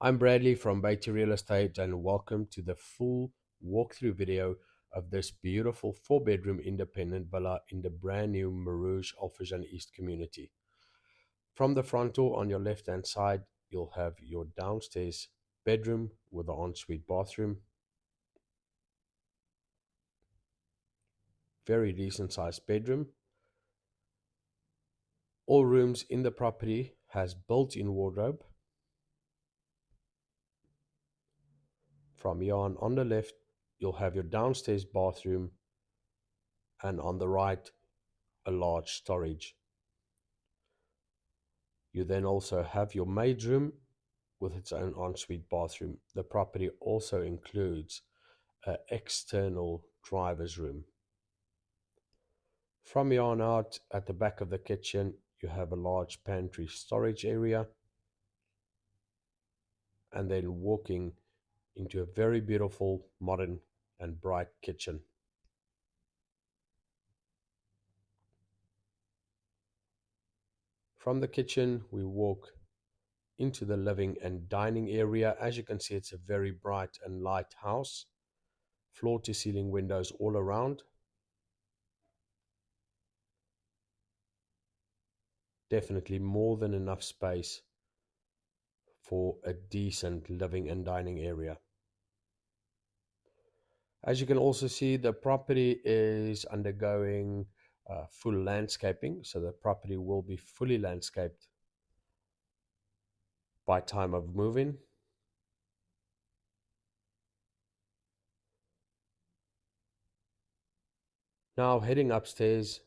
I'm Bradley from Bayti Real Estate and welcome to the full walkthrough video of this beautiful 4-bedroom independent villa in the brand new Murooj Al Furjan East community. From the front door on your left hand side, you'll have your downstairs bedroom with an ensuite bathroom. Very decent sized bedroom. All rooms in the property has built-in wardrobe. From here on the left, you'll have your downstairs bathroom, and on the right, a large storage. You then also have your maid room with its own ensuite bathroom. The property also includes an external driver's room. From here on out, at the back of the kitchen, you have a large pantry storage area, and then walking into a very beautiful, modern and bright kitchen. From the kitchen, we walk into the living and dining area. As you can see, it's a very bright and light house. Floor to ceiling windows all around. Definitely more than enough space for a decent living and dining area. As you can also see, the property is undergoing full landscaping, so the property will be fully landscaped by time of move-in. Now heading upstairs,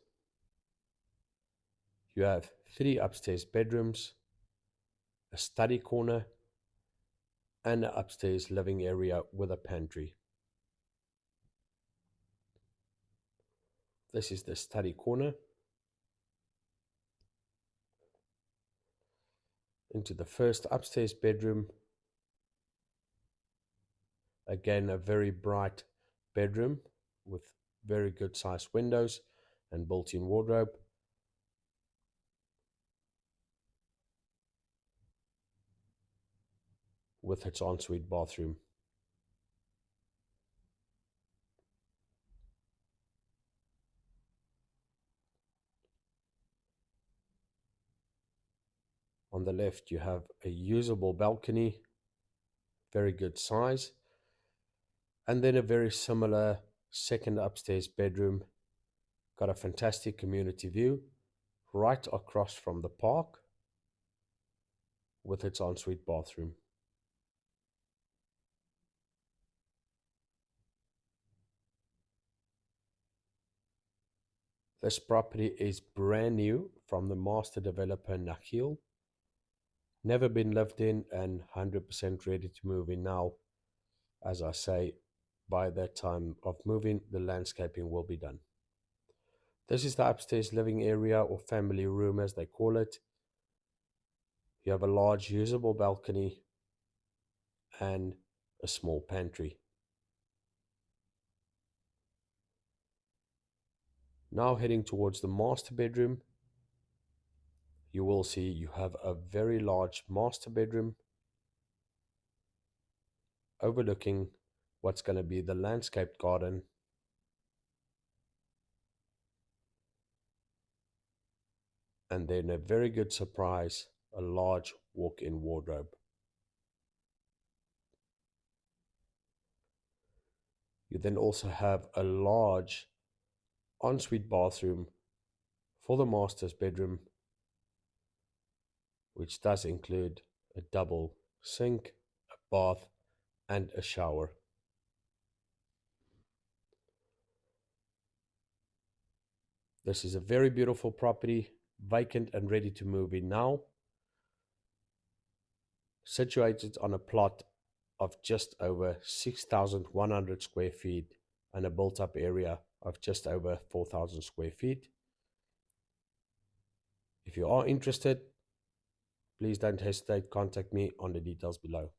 you have 3 upstairs bedrooms, a study corner, and an upstairs living area with a pantry. This is the study corner. Into the first upstairs bedroom. Again, a very bright bedroom with very good sized windows and built-in wardrobe. With its ensuite bathroom. On the left, you have a usable balcony, very good size, and then a very similar second upstairs bedroom. Got a fantastic community view right across from the park with its ensuite bathroom. This property is brand new from the master developer Nakheel. Never been lived in and 100% ready to move in now. As I say, by that time of moving, the landscaping will be done. This is the upstairs living area, or family room as they call it. You have a large usable balcony and a small pantry. Now heading towards the master bedroom, you will see you have a very large master bedroom overlooking what's going to be the landscaped garden, and then a very good surprise, a large walk-in wardrobe. You then also have a large ensuite bathroom for the master's bedroom, which does include a double sink, a bath, and a shower. This is a very beautiful property, vacant and ready to move in now. Situated on a plot of just over 6,100 square feet and a built-up area of just over 4,000 square feet. If you are interested, please don't hesitate to contact me on the details below.